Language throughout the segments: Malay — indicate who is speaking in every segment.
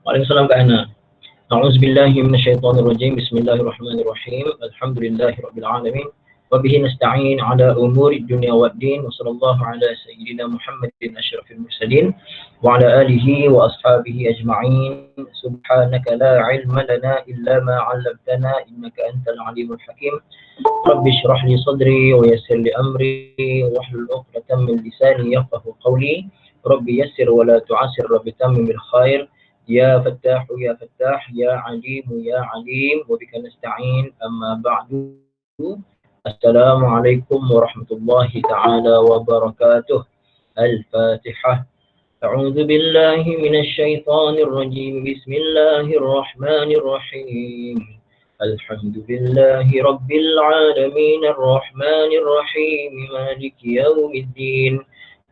Speaker 1: Waalaikumsalam Kak Hana. A'udzubillahi minasyaitonirrajim. Bismillahirrahmanirrahim. Alhamdulillahirabbil alamin. Wa bihi nasta'in 'ala umuri dunya waddin. Wa sallallahu 'ala sayyidina Muhammadin asyrafil mursalin wa 'ala alihi wa ashabihi ajma'in. Subhanaka la 'ilma lana illa ma 'allamtana innaka antal 'alimul hakim. Rabbi shrah li sadri wa yassir li amri wahlul 'uqdatam min lisani yafqahu qawli. Rabbi yassir wa la tu'assir, Rabbi tammim bil khair. Ya Fattah, Ya Fattah, Ya Alim, Ya Alim, wa bika nasta'in, amma ba'du. Assalamualaikum warahmatullahi ta'ala wabarakatuh. Al-Fatihah. A'udzu billahi minasy syaithanir rajim. Bismillahirrahmanirrahim. Alhamdulillahi rabbil alamin arrahmanir rahim maliki yaumiddin.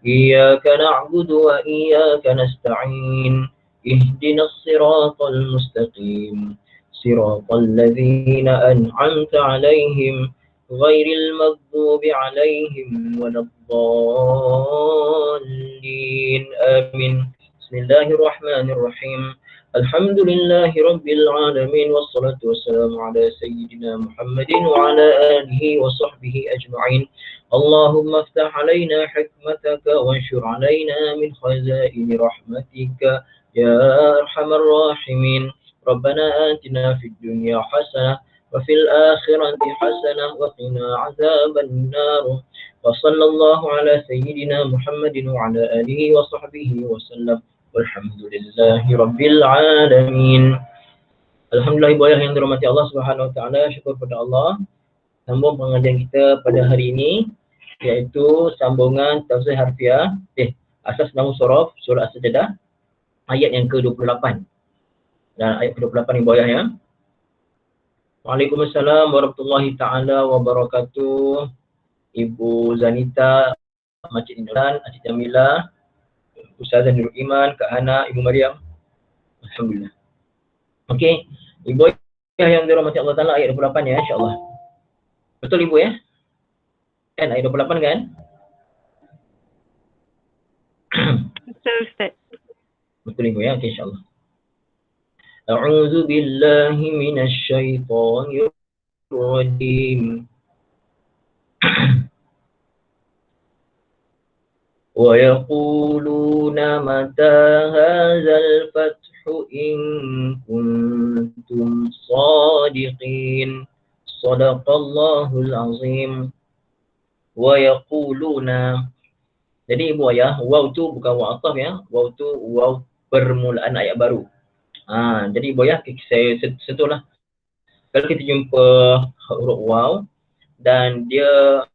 Speaker 1: Iyyaka na'budu wa iyyaka nasta'in. اهدنا الصراط المستقيم صراط الذين أنعمت عليهم غير المغضوب عليهم ولا الضالين آمين. بسم الله الرحمن الرحيم. الحمد لله رب العالمين والصلاة والسلام على سيدنا محمد وعلى آله وصحبه أجمعين. اللهم افتح علينا حكمتك وانشر علينا من خزائن رحمتك يا أرحم الراحمين. ربنا آتنا في الدنيا حسنة وفي الآخرة حسنة وقنا عذاب النار. وصلى الله على سيدنا محمد وعلى آله وصحبه وسلم والحمد لله رب العالمين. Alhamdulillah ibu ayah yang dirahmati Allah Subhanahu wa taala, syukur pada Allah. Sambung pengajian kita pada hari ini iaitu sambungan tafsir harfiah asas nahwu sorof surah As-Sajdah ayat yang ke-28 dan ayat ke-28 ibu ayah ya. Waalaikumsalam warahmatullahi taala wabarakatuh. Ibu Zanita, Makcik Indolan, Acik Jamila, Ustazah Nurul Iman, Kak Hana, Ibu Maryam. Alhamdulillah. Okey, ibu ayah yang dirahmati Allah Taala, ayat 28 ya insya-Allah. Betul ibu ya? Kan ayat 28 kan?
Speaker 2: Betul Ustaz.
Speaker 1: Betul ibu ya, okay, insyaAllah. A'udzu billahi minasy syaithanir rajim. Wa yaquluna mata hadzal fathu in kuntum shadiqin. Shadaqallahul azim. Wa yaquluna. Jadi ibu ayah, waw tu bukan waw ataf ya. Waw tu waw permulaan ayat baru. Jadi ibu ayah saya sentuhlah. Kalau kita jumpa huruf waw dan dia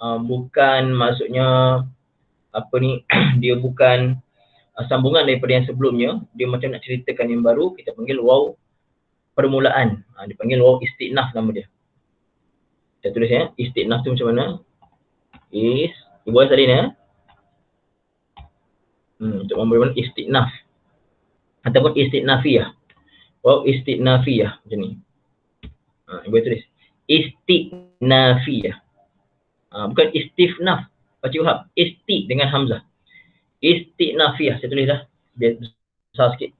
Speaker 1: bukan maksudnya apa ni dia bukan sambungan daripada yang sebelumnya, dia macam nak ceritakan yang baru, kita panggil waw permulaan. Dipanggil waw istinaf nama dia. Saya tulis ya, istinaf tu macam mana? Ibu ayah salin ya. Untuk memberi mana istinaf ataupun istinafiyah. Waw istinafiyah macam ni. Ibu tulis istinafiyah. Bukan istifnaf. Baca Wahab. Isti dengan hamzah. Istinafiyah. Saya tulis dah. Biar besar sikit.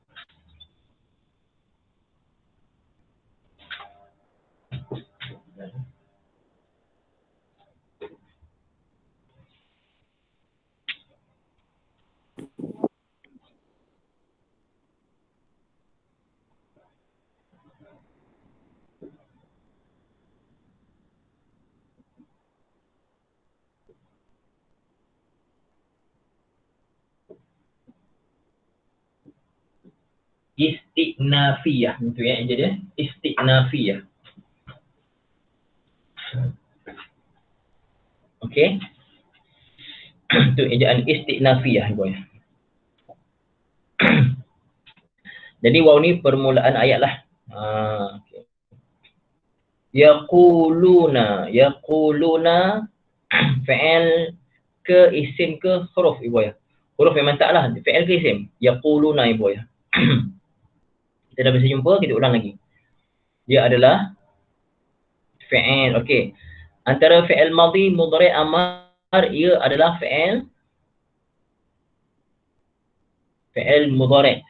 Speaker 1: Istinafiyah itu ya, jadi istinafiyah. Okey. Itu ejaan istinafiyah ibu ya. Jadi waw ni permulaan ayat lah. Okay. Yaquluna fi'il ke isim ke huruf ibu ya. Huruf memang taklah, fi'il ke isim. Yaquluna ibu ya. Kita dah bisa jumpa, kita ulang lagi. Dia adalah fi'il. Okey. Antara fi'il madhi, mudhari', amar, ia adalah fi'il Fi'il mudhari'.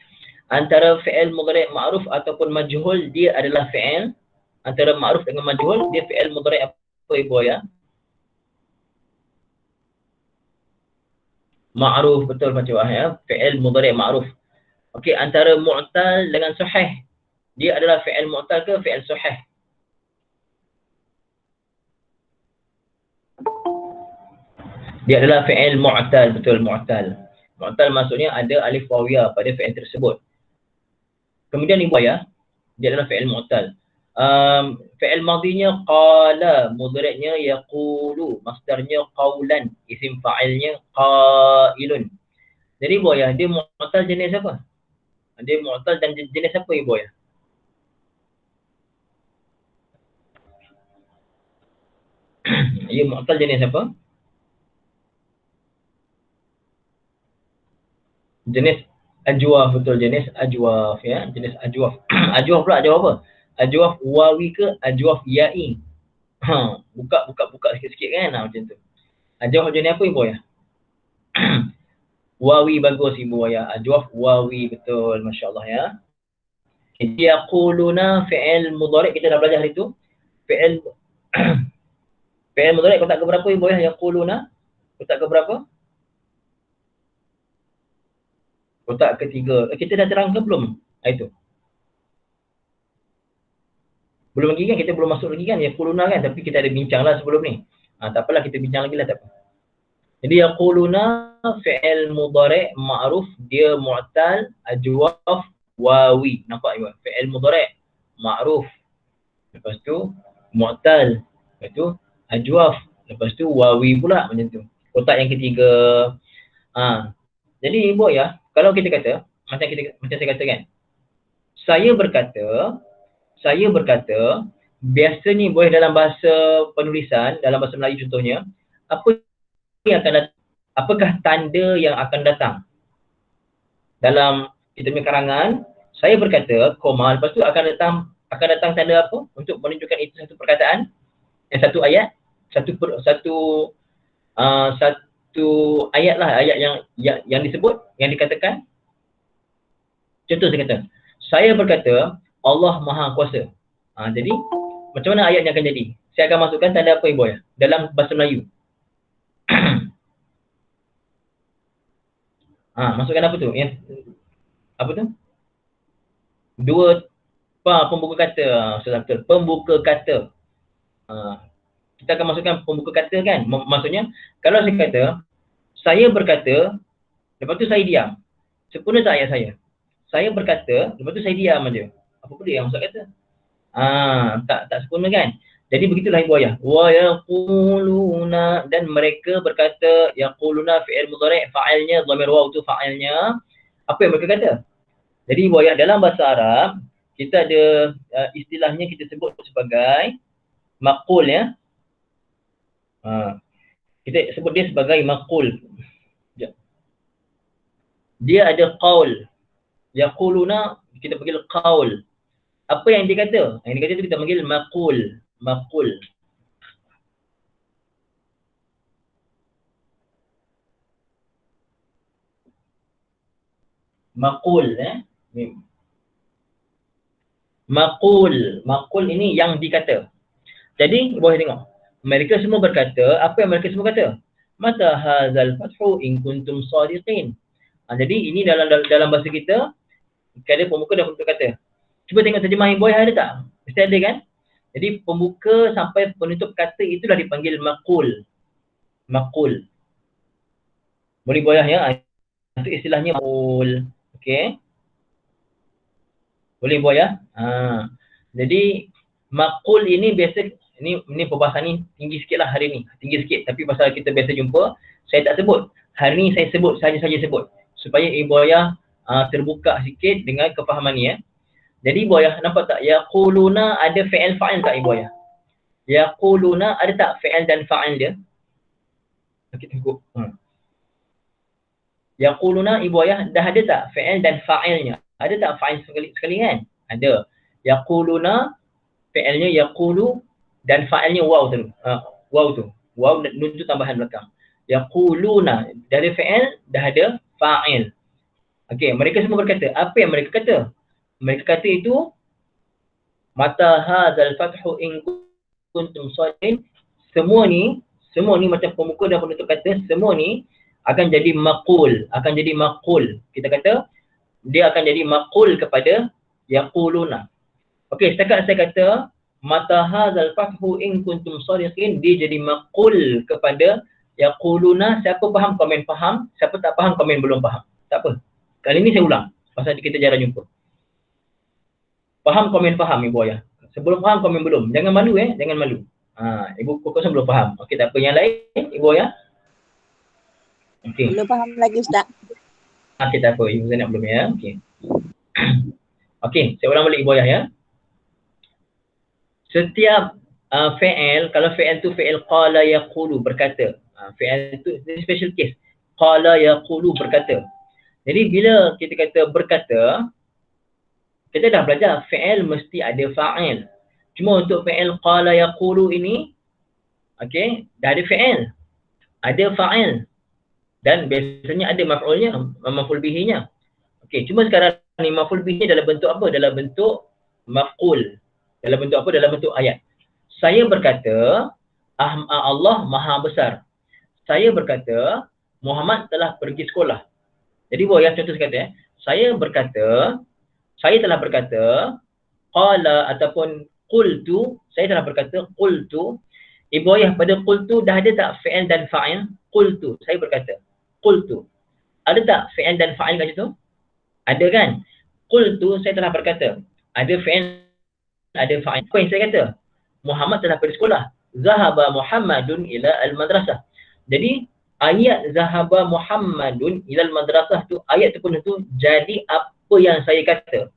Speaker 1: Antara fi'il mudhari' ma'ruf ataupun majhul, dia adalah fi'il. Antara ma'ruf dengan majhul, dia fi'il mudhari' apa ibu ya? Ma'ruf, betul macam ya. Fi'il mudhari' ma'ruf. Okey, antara mu'tal dengan sahih, dia adalah fi'il mu'tal ke fi'il sahih? Dia adalah fi'il mu'tal, betul, mu'tal. Mu'tal maksudnya ada alif waw ya pada fi'il tersebut. Kemudian ibu ya, dia adalah fi'il mu'tal. Fi'il madhinya qala, mudhari'nya yaqulu, masdarnya qawlan, isim fa'ilnya qailun. Jadi ibu ya, dia mu'tal jenis apa? Dia mu'tal dan jenis apa ibu ya? Dia mu'tal jenis apa? Jenis ajwaf, betul, jenis ajwaf ya, jenis ajwaf. Ajwaf pula ajwaf apa? Ajwaf wawi ke ajwaf ya'i? Buka sikit-sikit kan, macam tu. Ajwaf jenis apa ibu ya? Wawi, bagus ibu ya. Ajwaf wawi, betul, masya-Allah ya. Jadi yaquluna fi'il mudhari' kita dah belajar hari tu. Fi'il fi'il mudhari' kotak ke berapa ibu ya? Yaquluna kotak ke berapa? Kotak ketiga. Kita dah terang ke belum? Itu. Belum lagi kan, kita belum masuk lagi kan, yaquluna kan, tapi kita ada bincang lah sebelum ni. Tak apalah, kita bincang lagi lah, tak apa. Jadi yaquluna fi'il mudhari' ma'ruf, dia mu'tal, ajwaf, wawi. Nampak ibu? Fi'il mudhari' ma'ruf. Lepas tu mu'tal. Lepas tu ajwaf. Lepas tu wawi pula, macam tu. Kotak yang ketiga. Jadi ibu ya, kalau kita kata, macam saya kata kan, saya berkata, biasanya boleh dalam bahasa penulisan, dalam bahasa Melayu contohnya, apa yang akan datang? Apakah tanda yang akan datang? Dalam kita punya karangan, saya berkata, koma, lepas tu akan datang tanda apa? Untuk menunjukkan itu satu perkataan, satu ayat, satu ayat lah, ayat yang disebut, yang dikatakan. Contoh saya kata, saya berkata, Allah Maha Kuasa. Jadi, macam mana ayatnya akan jadi? Saya akan masukkan tanda apa ibu ya? Dalam bahasa Melayu. Masukkan apa tu? Apa tu? Dua pembuka kata. Betul. Pembuka kata. Kita akan masukkan pembuka kata kan? Maksudnya, kalau saya kata, saya berkata, lepas tu saya diam. Sempurna tak ayat saya? Saya berkata, lepas tu saya diam aja. Apa pula yang maksud kata? Tak sempurna kan? Jadi begitulah ibu ayah. Wa yaquluna, dan mereka berkata, yaquluna fi'il mudhari', fa'ilnya dhamir waw tu fa'ilnya. Apa yang mereka kata? Jadi ibu ayah, dalam bahasa Arab kita ada istilahnya kita sebut sebagai maqul ya. Kita sebut dia sebagai maqul. Dia ada qaul. Yaquluna kita panggil qaul. Apa yang dia kata? Yang dia kata tu kita panggil maqul. Maqul. Maqul Maqul ini yang dikata. Jadi boleh tengok. Mereka semua berkata, apa yang mereka semua kata? Mata hadzal fathu in kuntum shadiqin. Jadi ini dalam bahasa kita ada pembuka dan penutup kata. Cuba tengok terjemah ibu ada tak? Mesti ada kan? Jadi pembuka sampai penutup kata itulah dipanggil maqul. Maqul. Boleh ibu ya? Itu istilahnya maqul. Okey. Boleh ibu ya? Jadi maqul ini biasa, ini perbahasan ni tinggi sikit lah hari ni. Tinggi sikit, tapi pasal kita biasa jumpa, saya tak sebut. Hari ni saya sebut, saja-saja sebut. Supaya ibu ayah terbuka sikit dengan kefahaman ni ya. Jadi ibu ayah nampak tak? Yaquluna ada fi'il fa'il tak ibu ayah? Yaquluna ada tak fi'il dan fa'il dia? Kita tengok. Yaquluna ibu ayah dah ada tak fi'il dan fa'ilnya? Ada tak fa'il sekali kan? Ada. Yaquluna fi'ilnya yaqulu dan fa'ilnya waw tu. Waw tu. Waw nun tu tambahan belakang. Yaquluna dari fi'il dah ada fa'il. Okey, mereka semua berkata. Apa yang mereka kata? Mereka kata itu, mata hadzal fathu in kuntum shadiqin. Semua ni macam pemuka dan penutup kata, semua ni akan jadi maqul, Kita kata dia akan jadi maqul kepada yaquluna. Okey, setakat saya kata mata hadzal fathu in kuntum shadiqin, dia jadi maqul kepada yaquluna. Siapa faham komen faham, siapa tak faham komen belum faham. Tak apa. Kali ni saya ulang pasal kita jarang jumpa. Faham komen faham ibu ayah. Sebelum faham komen belum. Jangan malu jangan malu. Ibu kosong belum faham. Okey, tak apa. Yang lain ibu ayah. Okey.
Speaker 3: Belum faham lagi Ustaz.
Speaker 1: Okey, tak apa. Ibu Zainab belum ya. Okey. Okey, saya ulang balik ibu ayah ya. Setiap fi'il, kalau fi'il tu fi'il qala yaqulu, berkata. Fi'il tu special case. Qala yaqulu, berkata. Jadi bila kita kata berkata, kita dah belajar fi'il mesti ada fa'il. Cuma untuk fi'il qala yaqulu ini, okey, dah ada fi'il, ada fa'il, dan biasanya ada maf'ulnya, maf'ul bihinya. Okey, cuma sekarang ni maf'ul bihi dalam bentuk apa? Dalam bentuk maf'ul. Dalam bentuk apa? Dalam bentuk ayat. Saya berkata, Allah Maha Besar. Saya berkata, Muhammad telah pergi sekolah. Jadi yang contoh saya kata, saya telah berkata, qala ataupun qultu, saya telah berkata, qultu. Ibu ayah, pada qultu dah ada tak fi'il dan fa'il? Qultu, saya berkata. Qultu. Ada tak fi'il dan fa'il kat situ? Ada kan? Qultu, saya telah berkata. Ada fi'il, ada fa'il. Apa yang saya kata? Muhammad telah pergi sekolah. Zahaba Muhammadun ila al-madrasah. Jadi, ayat zahaba Muhammadun ila al-madrasah tu, ayat tu pun tu jadi apa yang saya kata.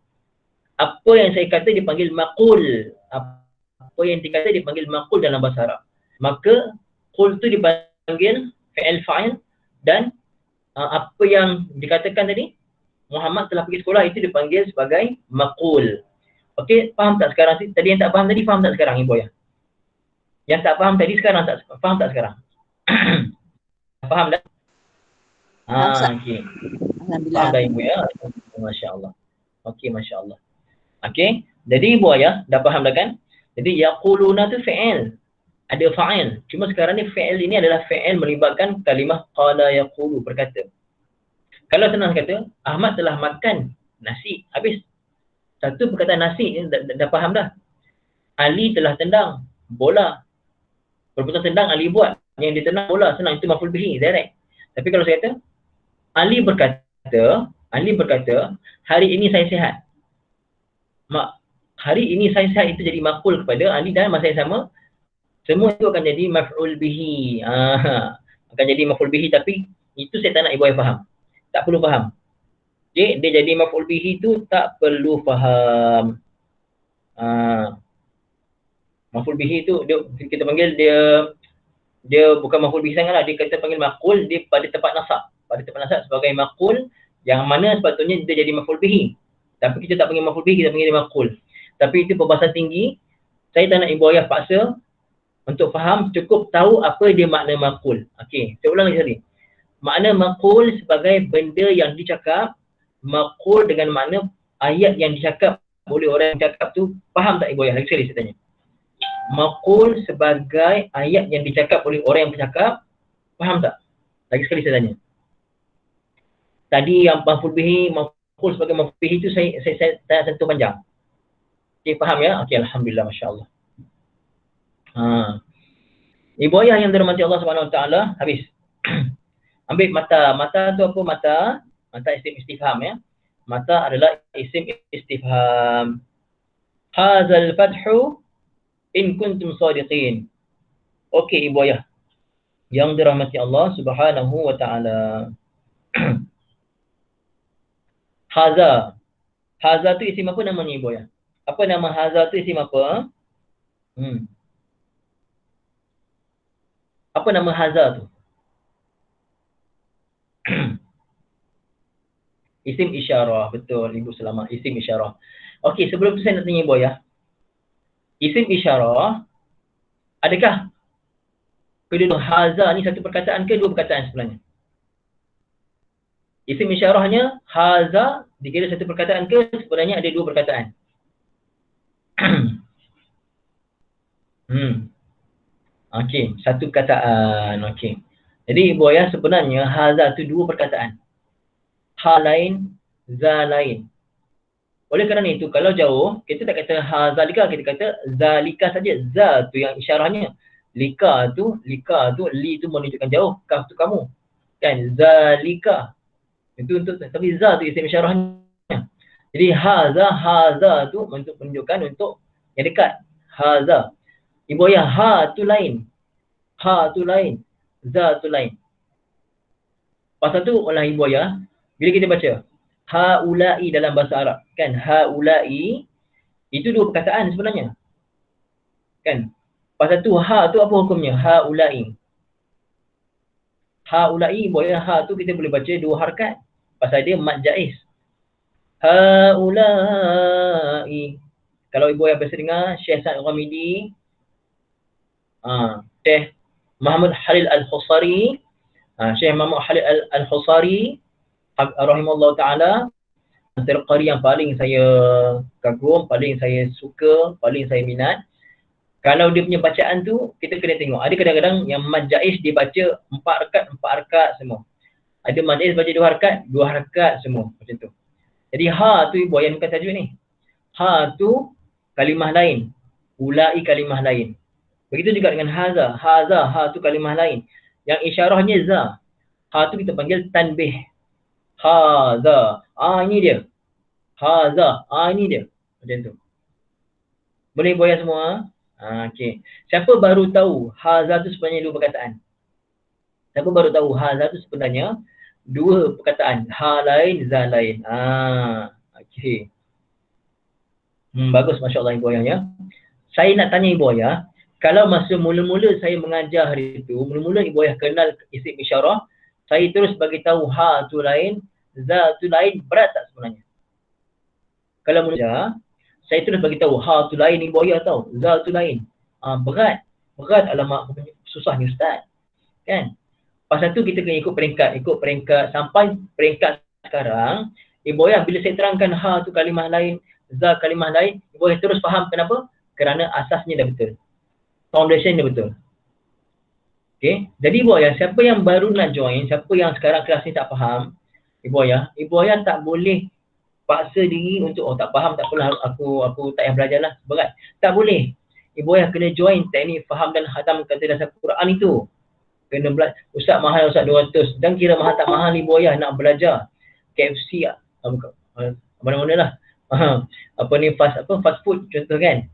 Speaker 1: Apa yang saya kata dipanggil maqul. Apa yang dikata dipanggil maqul dalam bahasa Arab. Maka qul tu dipanggil fi'il fa'il, dan apa yang dikatakan tadi, Muhammad telah pergi sekolah, itu dipanggil sebagai maqul. Okey, faham tak sekarang? Tadi yang tak faham tadi, faham tak sekarang ibu ayah? Yang tak faham tadi sekarang tak faham tak sekarang? Faham dah? Okey.
Speaker 3: Alhamdulillah.
Speaker 1: Faham dah ibu ya? Masya-Allah. Okey, masya-Allah. Okey, jadi ibu ayah dah faham dah kan? Jadi yaquluna tu fi'il, ada fa'il. Cuma sekarang ni fi'il ini adalah fi'il melibatkan kalimah qala yaqulu, berkata. Kalau senang kata, Ahmad telah makan nasi, habis. Satu perkataan nasi dah faham dah. Ali telah tendang bola. Perbuatan tendang Ali buat, yang dia tendang bola, senang, itu maf'ul bihi, direct. Tapi kalau saya kata, Ali berkata, hari ini saya sihat. Hari ini saya sihat, itu jadi maqul kepada Ali, dan masa yang sama semua itu akan jadi maf'ul bihi. Akan jadi maf'ul bihi, tapi itu saya tak nak ibu ayah faham. Tak perlu faham. Dia jadi maf'ul bihi tu tak perlu faham. Maf'ul bihi tu kita panggil dia bukan maf'ul bihi sangatlah, dia kata panggil maqul, dia pada tempat nasab. Pada tempat nasab sebagai maqul, yang mana sepatutnya dia jadi maf'ul bihi. Tapi kita tak panggil maf'ul bihi, kita panggil dia maqul. Tapi itu perbahasan tinggi. Saya tak nak ibu ayah paksa untuk faham, cukup tahu apa dia makna maqul. Okey, saya ulang lagi tadi. Makna maqul sebagai benda yang dicakap, maqul dengan makna ayat yang dicakap oleh orang yang cakap tu. Faham tak ibu ayah? Lagi sekali saya tanya. Maqul sebagai ayat yang dicakap oleh orang yang bercakap, faham tak? Lagi sekali saya tanya. Tadi yang maf'ul bihi, maqul sebagai maf'ul bihi itu saya tak sentuh panjang. Okey, faham ya? Okey, alhamdulillah, masya-Allah. Ibu ayah yang dirahmati Allah Subhanahu Wa Taala, habis. Ambil mata. Mata tu apa mata? Mata isim istifham ya. Mata adalah isim istifham. Hadzal fathu in kuntum shadiqin. Okey ibu ayah yang dirahmati Allah Subhanahu Wa Taala. Haza. Haza tu isim apa namanya ibu ayah? Apa nama haza tu isim apa? Apa nama haza tu? Isim isyarah. Betul ibu selamat. Isim isyarah. Okey, sebelum tu saya nak tanya ibu ayah. Isim isyarah, adakah kedua haza ni satu perkataan ke dua perkataan sebenarnya? Isim isyarahnya haza dikira satu perkataan ke sebenarnya ada dua perkataan? Okey, satu perkataan. Okey. Jadi Ibu Ayah sebenarnya haza tu dua perkataan. Ha lain, za lain. Oleh kerana itu kalau jauh kita tak kata hazalika, kita kata zalika saja. Za tu yang isyarahnya. Lika tu li tu menunjukkan jauh, kaf tu kamu. Kan zalika. Itu untuk tapi za tu isim isyarahnya. Jadi haza tu untuk menunjukkan untuk yang dekat. Haza. Ibu Ayah ha tu lain. Ha tu lain. Za tu lain. Pasal tu oleh Ibu Ayah bila kita baca haula'i dalam bahasa Arab, kan haula'i itu dua perkataan sebenarnya. Kan? Pasal tu ha tu apa hukumnya? Haula'i. Haula'i boleh ha tu kita boleh baca dua harakat. Pasal dia mad jaiz. Haula'i. Kalau Ibu Ayah biasa dengar Syekh Sa'id Ghamidi, Syekh Muhammad Halil Al-Khusari, Syekh Muhammad Halil Al-Khusari rahimahullah ta'ala, antara qari yang paling saya kagum, paling saya suka, paling saya minat. Kalau dia punya bacaan tu, kita kena tengok. Ada kadang-kadang yang mad jaiz dia baca 4 rakaat semua. Ada mad jaiz baca 2 rakaat semua. Macam tu. Jadi ha tu Ibu Ayah bukan tajuk ni. Ha tu kalimah lain. Ulai kalimah lain. Begitu juga dengan haza. Haza, ha tu kalimah lain. Yang isyarahnya za. Ha tu kita panggil tanbih. Haza. Ini dia. Haza. Ini dia. Macam tu. Boleh Ibu Ayah semua? Okey. Siapa baru tahu haza tu sebenarnya dua perkataan? Siapa baru tahu haza tu sebenarnya dua perkataan? Ha lain, za lain. Okey. Bagus, Masya Allah Ibu Ayah ya. Saya nak tanya Ibu Ayah, kalau masa mula-mula saya mengajar hari itu, mula-mula Ibu Ayah kenal isim isyarah, saya terus bagi tahu ha tu lain, za tu lain, berat tak sebenarnya? Kalau mula saya terus bagi tahu ha tu lain Ibu Ayah tahu, za tu lain. Berat. Alamak, susah ni Ustaz. Kan? Pasal tu kita kena ikut peringkat sampai peringkat sekarang. Ibu Ayah bila saya terangkan ha tu kalimah lain, za kalimah lain, Ibu Ayah terus faham kenapa? Kerana asasnya dah betul. Foundation dah betul. Okey. Jadi Ibu Ayah, siapa yang baru nak join, siapa yang sekarang kelas ni tak faham, Ibu Ayah tak boleh paksa diri untuk tak faham, tak apalah, aku tak payah belajar lah, berat. Tak boleh. Ibu Ayah kena join teknik faham dan khatam kata dasar Quran itu. Kena belajar. Ustaz mahal, Ustaz 200. Dan kira mahal tak mahal Ibu Ayah nak belajar. KFC mana-mana lah. Apa ni fast food contoh kan.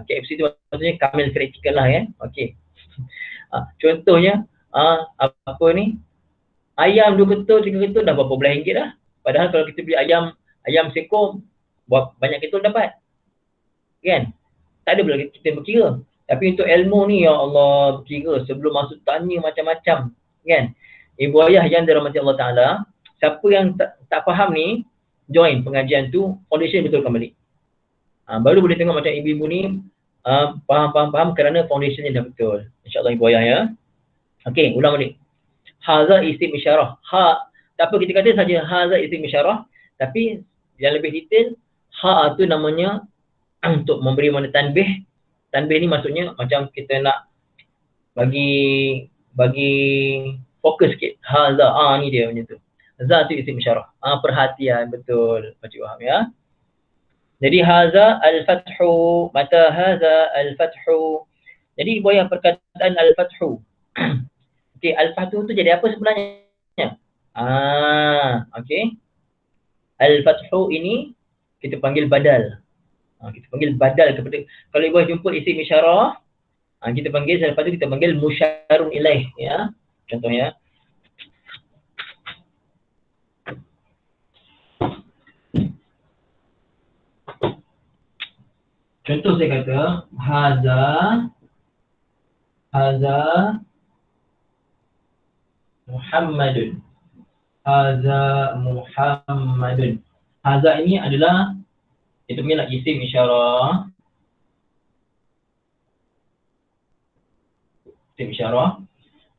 Speaker 1: KFC tu maksudnya Kamil Fried Chicken lah kan. Okey. Contohnya apa ni? Ayam 2 ketul, 3 ketul dah berapa belas ringgit dah. Padahal kalau kita beli ayam seekor banyak ketul dapat. Kan? Tak ada pula kita berkira. Tapi untuk ilmu ni ya Allah berkira sebelum masuk tanya macam-macam. Kan? Ibu Ayah yang dirahmati Allah Ta'ala, siapa yang tak faham ni, join pengajian tu, foundation betulkan balik. Baru boleh tengok macam ibu-ibu ni faham kerana foundationnya dah betul. InsyaAllah Ibu Ayah ya. Okey, ulang balik. Haza isim isyarah. Tak apa kita kata saja haza isim isyarah. Tapi yang lebih detail, ha tu namanya untuk memberi makna tanbih. Tanbih ni maksudnya macam kita nak bagi fokus sikit. Haza, ni dia macam tu. Za tu isim isyarah. Perhatian betul. Pakcik faham ya. Jadi haza al-fathu, mata haza al-fathu. Jadi Ibu Ayah perkataan al-fathu. Okey, al-fathu tu jadi apa sebenarnya? Okey. Al-fathu ini kita panggil badal. Kita panggil badal kepada, kalau Ibu Ayah jumpa isim isyarah, kita panggil, selepas tu kita panggil musyarun ilaih ya. Contohnya contoh saya kata haza Muhammadun. Haza Muhammadun. Haza ini adalah itu punya isim isyarah. Isim isyarah.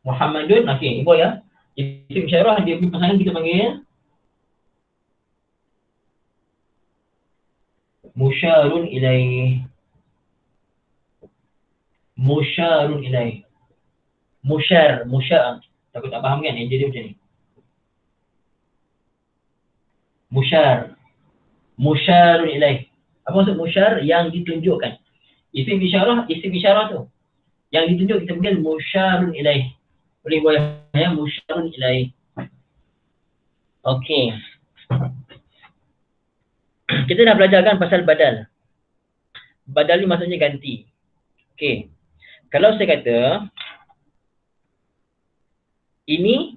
Speaker 1: Muhammadun, okey, Ibu ya. Isim isyarah dia punya pasangan kita panggil Musyarun ilaih. Musyarun ilaih. Musyar. Takut tak faham kan? Yang jadi macam ni. Musyar. Musyarun ilaih. Apa maksud musyar? Yang ditunjukkan. Isim isyarah tu. Yang ditunjuk kita panggil musyarun ilaih. Boleh boleh ya, musyarun ilaih. Okey. Kita dah belajarkan pasal badal. Badal ni maksudnya ganti. Okey. Kalau saya kata ini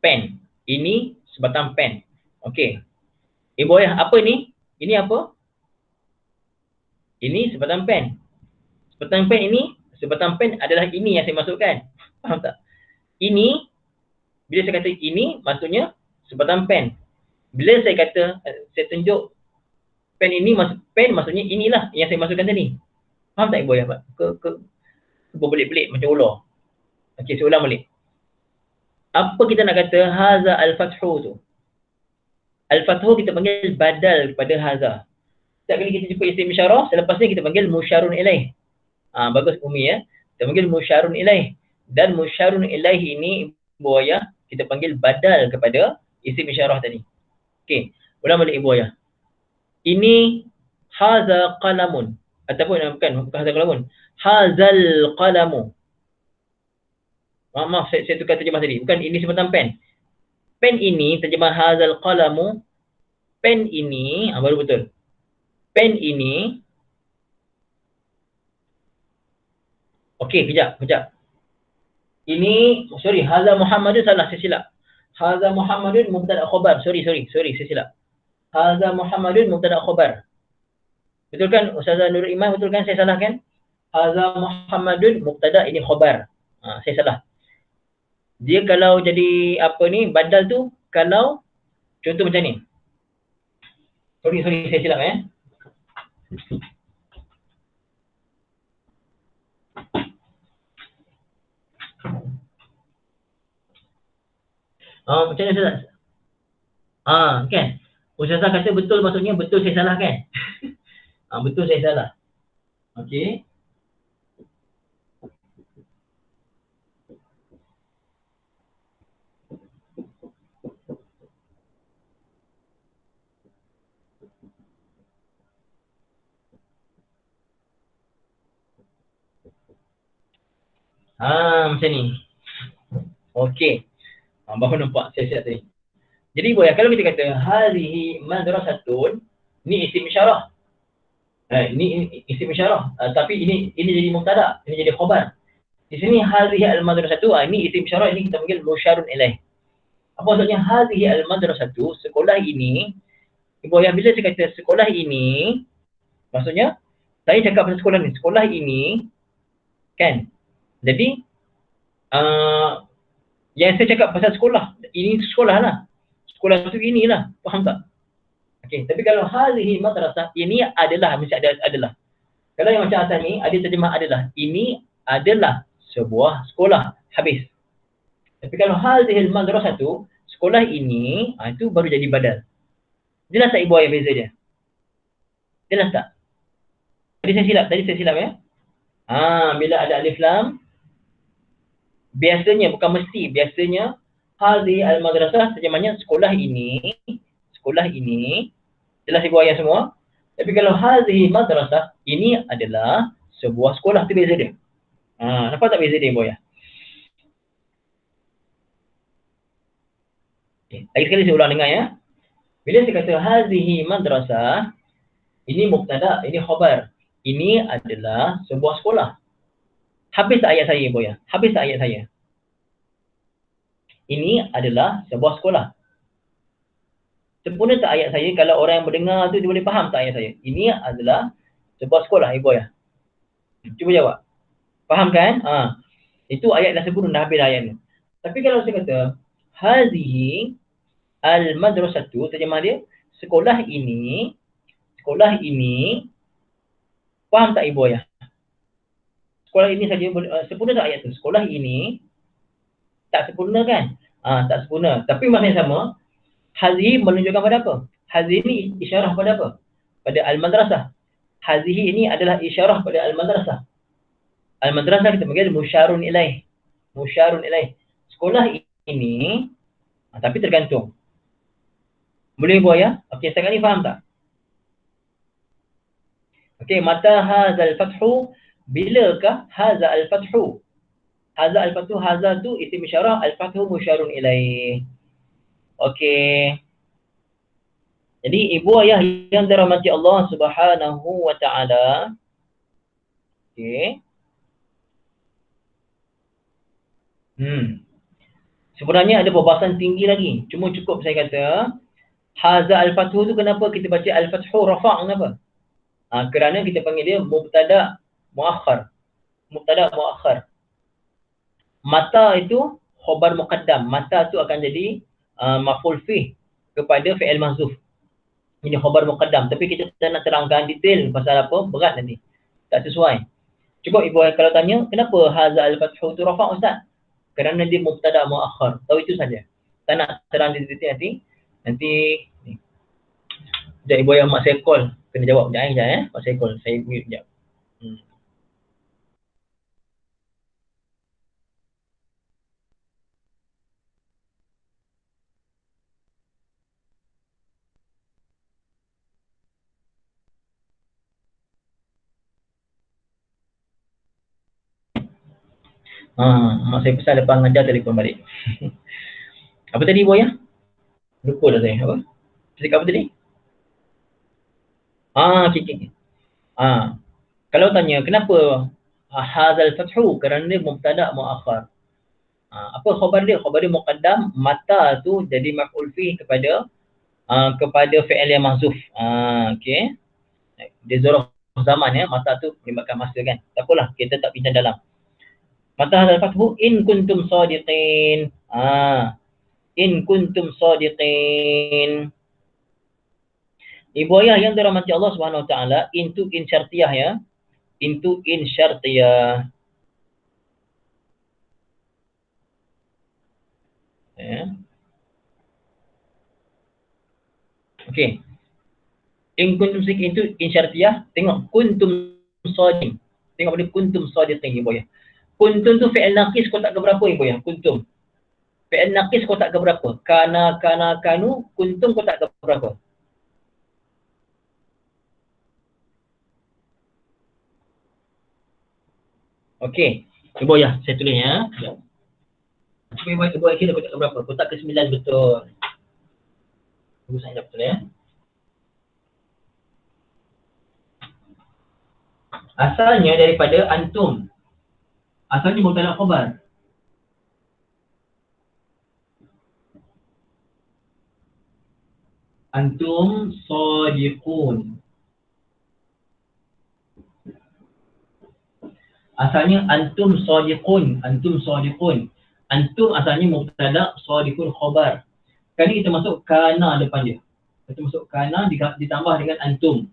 Speaker 1: pen, ini sebatang pen. Okey. Ibu ayah, apa ni? Ini apa? Ini sebatang pen. Sebatang pen adalah ini yang saya masukkan. Faham tak? Ini, bila saya kata ini, maksudnya sebatang pen. Bila saya kata, saya tunjuk pen ini, pen maksudnya inilah yang saya masukkan tadi. Faham tak ibu ayah? Ke berbelit-belit macam ular. Okey, saya ulang balik. Apa kita nak kata haza al-fathu tu? Al-fathu kita panggil badal kepada haza. Setiap kali kita jumpa isim isyarah, selepas ni kita panggil musyarun ilaih. Bagus Umi ya. Kita panggil musyarun ilaih. Dan musyarun ilaih ini ibu ayah kita panggil badal kepada isim isyarah tadi. Okey, ulang balik ibu ayah. Ini haza qalamun ataupun bukan haza qalamun. Hazal qalamu. Maaf, saya tukar terjemah tadi. Bukan ini sebatang pen. Pen ini terjemah hazal qalamu. Pen ini, baru betul. Pen ini. Okey, kejap. Ini, sorry, Haza Muhammadun salah, saya silap. Haza Muhammadun mubtada khabar. Sorry, saya silap. Haza Muhammadun mubtada khabar. Betul kan Ustazah Nurul Iman, betul kan saya salah kan? Haza Muhammadun mubtada, ini khabar. Saya salah. Dia kalau jadi apa ni, badal tu, kalau contoh macam ni. Sorry, saya silap macam mana Ustazah? Kan? Ustazah kata betul, maksudnya betul saya salah kan? Betul saya salah. Okey. Macam ni. Okey. Baru nampak saya siap tadi. Jadi boleh kalau kita kata hadhihi madrasatun, ni isim isyarah. Ini isim isyarah. Tapi ini jadi mubtada, ini jadi khabar. Di sini hadhihi al-madrasatu, ini isim isyarah, ini kita panggil musyarun ilaih. Apa maksudnya hadhihi al-madrasatu, sekolah ini. Ibu ayah, bila saya kata sekolah ini, maksudnya saya cakap pasal sekolah ni. Sekolah ini kan. Jadi yang saya cakap pasal sekolah, ini sekolah lah. Sekolah tu inilah. Faham tak? Okey, tapi kalau hadhihi madrasah, ini adalah, mesti ada adalah. Kalau yang macam atas ni, ada terjemah adalah. Ini adalah sebuah sekolah. Habis. Tapi kalau hadhihi madrasah tu, sekolah ini, itu baru jadi badal. Jelas tak ibu ayah beza dia? Jelas tak? Tadi saya silap ya? Bila ada alif lam, biasanya, bukan mesti, biasanya hadhihi al-madrasah terjemahnya sekolah ini. Jelas ibu ayah semua? Tapi kalau hadhihi madrasah, ini adalah sebuah sekolah, tu beza dia. Nampak tak beza dia ibu ayah? Okay. Lagi sekali saya ulang dengar ya. Bila saya kata hadhihi madrasah, ini mubtada, ini khabar. Ini adalah sebuah sekolah. Habis tak ayat saya ibu ayah? Habis tak ayat saya? Ini adalah sebuah sekolah. Sempurna tak ayat saya? Kalau orang yang mendengar tu dia boleh faham tak ayat saya? Ini adalah sebuah sekolah ibu ayah. Cuba jawab. Faham kan? Itu ayat dah sempurna, dah habis ayat ni. Tapi kalau saya kata hadhihi al-madrasatu, terjemah dia sekolah ini, faham tak ibu ayah? Sekolah ini saja sempurna tak ayat tu? Sekolah ini tak sempurna kan? Tak sempurna. Tapi maknanya sama. Hadhihi menunjukkan pada apa? Hadhihi ni isyarah pada apa? pada al-madrasah. Hazihi ini adalah isyarah pada al-madrasah. Al-madrasah kita panggil musyarun ilaih. Musyarun ilaih. Sekolah ini, tapi tergantung. Boleh Ibu ya? Okey, setakat ni faham tak? Okey, mata hazal fathu, bilakah haza al-fathu? Haza al-fathu, haza tu isim isyarah, al-fathu musyarun ilaih. Okey. Jadi ibu ayah yang dirahmati Allah Subhanahu wa taala. Okey. Sebenarnya ada perbahasan tinggi lagi. Cuma cukup saya kata haza al-fathu tu kenapa kita baca al-fathu rafa' kenapa? Kerana kita panggil dia mubtada muakhar. Mubtada muakhar. Mata itu khabar muqaddam. Mata tu akan jadi maf'ul fih kepada fi'il mahzuf. Ini khabar muqaddam. Tapi kita tak nak terangkan detail pasal apa, berat nanti. Tak sesuai. Cukup ibu kalau tanya, kenapa haza al-fathu tu rafa' ustaz? Kerana dia mubtada muakhar. Tahu itu saja. Tak nak terang detail nanti. Nanti ni. Sekejap ibu yang mak saya call. Kena jawab sekejap ya. Mak saya call. Saya mute sekejap. Mak saya pesan lepas mengajar telefon balik. Apa tadi ibu ya? Lupa dah saya. Apa? Cakap apa tadi? Okay. Kalau tanya kenapa hazal fathu? Kerana dia mubtada muakhar. Apa khabar dia? Khabar dia muqaddam, mata tu jadi maf'ul fi kepada fi'il yang mahzuf. Okey. Dia zarf zaman ya, mata tu melibatkan masa kan. Tak apalah, kita tak bincang dalam. Mata hazal fathu in kuntum sadiqin. In kuntum sadiqin. Ibu ayah yang dirahmati Allah Subhanahu wa taala, in syartiyah ya. Into in syartiyah. Ya. Okey. In kuntum sadiqin itu in syartiyah. Tengok kuntum sadiqin. Tengok pada kuntum sadiqin ibu ayah. Kuntum tu fi'il naqis kotak ke berapa ibu ayah? Kuntum. Fi'il naqis kotak ke berapa? Kana, kanu, kuntum kotak ke berapa? Okey. Ibu ayah, saya tulis ya. Cuba ibu ayah kira kotak ke berapa? Kotak ke 9 betul. Ibu saya betul ya. Asalnya daripada antum. Asalnya mubtada khabar. Antum sadiqun. Asalnya antum sadiqun. Antum sadiqun. Antum asalnya mubtada, sadiqun khabar. Kali kita masuk kana depan dia. Kita masuk kana ditambah dengan antum.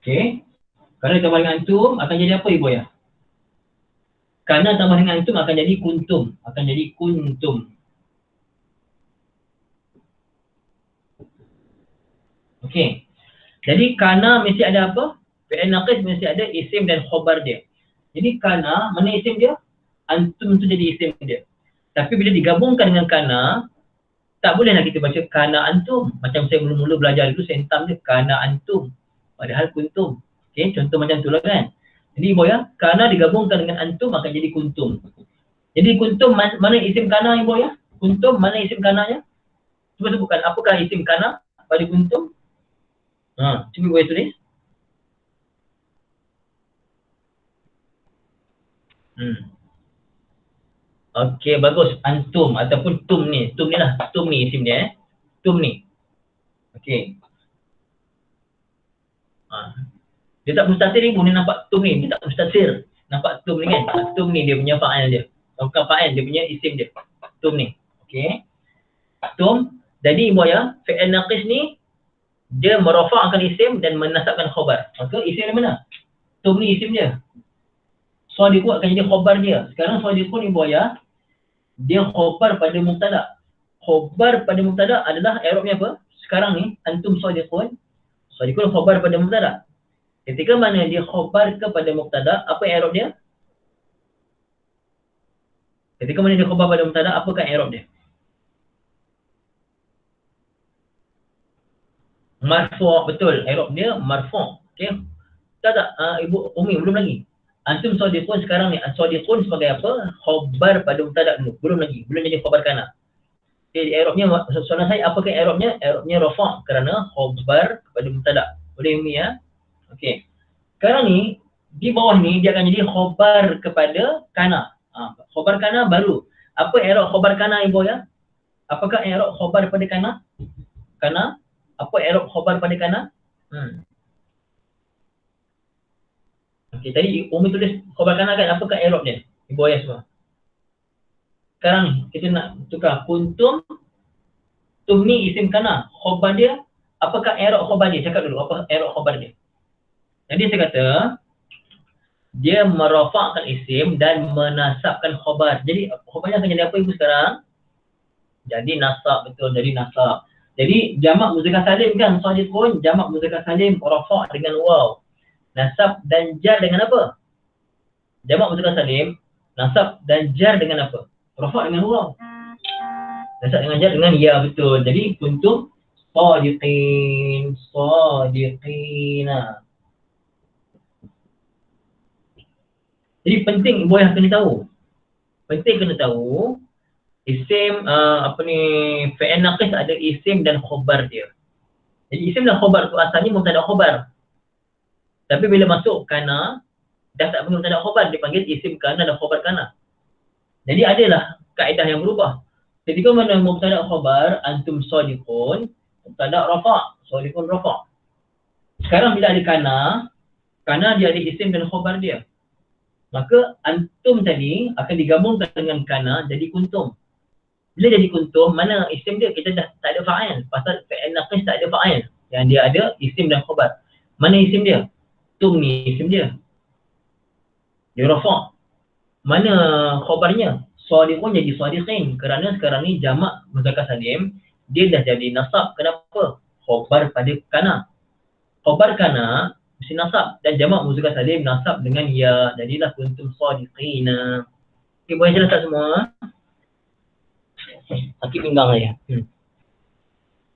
Speaker 1: Okey. Kalau ditambah dengan antum akan jadi apa ibu ya? Kana tambah dengan antum akan jadi kuntum. Akan jadi kuntum. Okey. Jadi kana mesti ada apa? Fi'il naqis mesti ada isim dan khabar dia. Jadi kana, mana isim dia? Antum tu jadi isim dia. Tapi bila digabungkan dengan kana, tak bolehlah kita baca kana antum. Macam saya mula-mula belajar itu, saya hentam dia kana antum. Padahal kuntum. Okey, contoh macam tu lah kan. Jadi ibu ya, kana digabungkan dengan antum akan jadi kuntum. Jadi kuntum mana isim kana ibu ya? Kuntum mana isim kananya? Cuba sebutkan apakah isim kana pada kuntum? Cuba ibu tulis. Okey, bagus. Antum ataupun tum ni. Tum ni lah. Tum ni isim dia Tum ni. Okey. Dia tak mustatir ibu ni nampak tum ni. Dia tak mustatir. Nampak tum ni kan? Tum ni dia punya fa'al dia. Bukan fa'al, dia punya isim dia. Tum ni. Okey. Tum. Jadi ibu ya, fi'il naqis ni dia merafa'kan isim dan menasabkan khabar. Maka isim dia mana? Tum ni isim dia. Sadiqun akan jadi khabar dia. Sekarang sadiqun ibu ya, dia khabar pada mubtada. Khabar pada mubtada adalah i'rabnya apa? sekarang ni antum shadiqun. Shadiqun khabar pada mubtada. Ketika mana dia khabar kepada mubtada, apa i'rab dia? Ketika mana dia khabar pada mubtada, apakah i'rab dia? Marfu', betul. I'rab dia marfu'. Okey. Tak, Ibu Umi belum lagi. Antum shadiqun sekarang ni, shadiqun sebagai apa? Khabar pada mubtada dulu. Belum lagi. Belum jadi khabar kana. Okey, i'rabnya soalan saya apakah i'rabnya? I'rabnya rafa' kerana khabar kepada mubtada. Boleh Umi ya? Okey. Sekarang ni di bawah ni dia akan jadi khabar kepada kana. Khabar kana baru. Apa i'rab khabar kana Ibu ya? Apakah i'rab khabar pada kana? Kana? Apa i'rab khabar pada kana? Okey, tadi Umi tulis khabar kana kan, apakah i'rab dia? Ibu ayah semua. Sekarang ni kita nak tukar kuntum. Tum ni isim kana. Khabar dia, apakah i'rab khabar dia? Cakap dulu apa i'rab khabar dia. Jadi saya kata dia merafa'kan isim dan menasabkan khabar. Jadi khabarnya akan jadi apa Ibu sekarang? Jadi nasab, betul, jadi nasab. Jadi jamak muzakkar salim kan, shadiqun, jamak muzakkar salim rafa' dengan waw. Nasab dan jar dengan apa? Jamak muzakkar salim, nasab dan jar dengan apa? Rafa' dengan waw. Nasab dengan jar dengan ya, betul. Jadi kuntum shadiqin, shadiqina. Jadi penting Ibu yang kena tahu. Penting kena tahu isim fi'il naqis ada isim dan khabar dia. Jadi isim dan khabar tu asalnya mubtada khabar. Tapi bila masuk kana dah tak panggil mubtada khabar, dipanggil isim kana dan khabar kana. Jadi adalah kaedah yang berubah. Ketika mana mubtada khabar antum shadiqun, mubtada rafa', shadiqun rafa'. Sekarang bila ada kana dia ada isim dan khabar dia. Maka antum tadi akan digabungkan dengan kana jadi kuntum. Bila jadi kuntum, mana isim dia? Kita dah tak ada fa'il. Pasal fi'il naqis tak ada fa'il. Yang dia ada isim dan khabar. Mana isim dia? Tum ni isim dia. Dia rafa'. Mana khabarnya? Shadiqun jadi shadiqin. Kerana sekarang ni jamak muzakkar salim, dia dah jadi nasab. Kenapa? Khabar pada kana. Khabar kana mesti nasab dan jamak muzakkar salim nasab dengan ya. Jadilah kuntum shadiqina. Okey, boleh jelas tak semua? Sakit pinggang saya.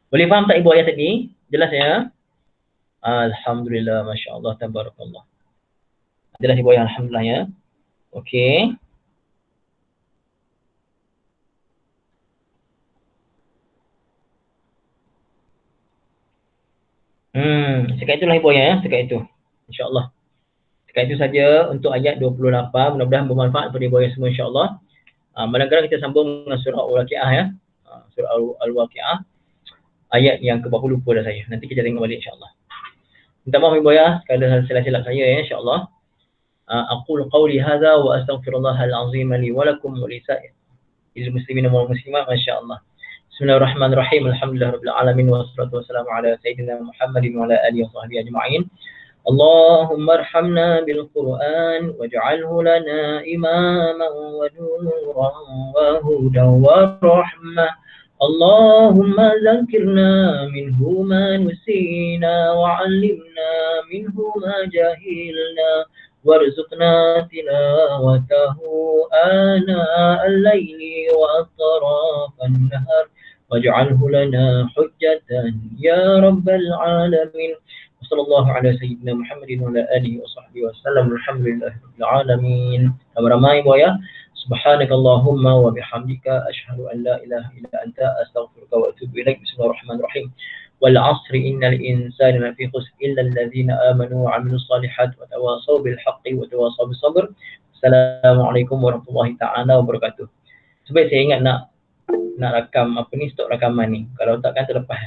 Speaker 1: Boleh faham tak Ibu ayat tadi? Jelas ya? Alhamdulillah, masya-Allah, tabarakallah. Jelas Ibu ayat, alhamdulillah ya. Okey. Sekat itulah Ibu ayat ya, sekat itu. Insya-Allah. Sekat itu saja untuk ayat 28. Mudah-mudahan bermanfaat kepada Ibu ayat semua insya-Allah. Kadang-kadang kita sambung dengan surah Al-Waqi'ah ya. Surah Al-Waqi'ah. Ayat yang ke-40 lupa dah saya. Nanti kita tengok balik insya-Allah. Minta maaf Ibu ya, sekadar silap-silap saya ya insya-Allah. Aqulu qawli hadza wa astaghfirullahal azim li wa lakum wa li sa'iril muslimin wal muslimat, masya-Allah. Bismillahirrahmanirrahim. Alhamdulillahirabbil alamin wassalatu wassalamu ala sayyidina Muhammadin wa ala alihi wa sahbihi ajma'in. Allahumma arhamna bil Qur'an waj'alhu lana imaman wa nuran wa hudan wa rahmah. Allahumma zakkirna minhu ma nusina wa 'allimna minhu ma jahilna warzuqna tilawatahu ana al-laili wa atrafan nahar waj'alhu lana hujjatan ya rabbal alamin. Sallallahu ala sayyidina Muhammadin wa ala alihi wa sahbihi wasallam. Alhamdulillahirabbil alamin. Ramai Ibu ya. Subhanakallahumma wa bihamdika asyhadu an la ilaha illa anta astaghfiruka wa atubu ilaik. Bismillahirrahmanirrahim. Wal 'asri innal insana lafi khusr illa alladhina amanu wa 'amilus salihati wa tawasaw bil haqqi wa tawasaw bis sabr. Assalamualaikum warahmatullahi taala wabarakatuh. Sebab saya ingat nak rakam stok rakaman ni. Kalau takkan terlepas.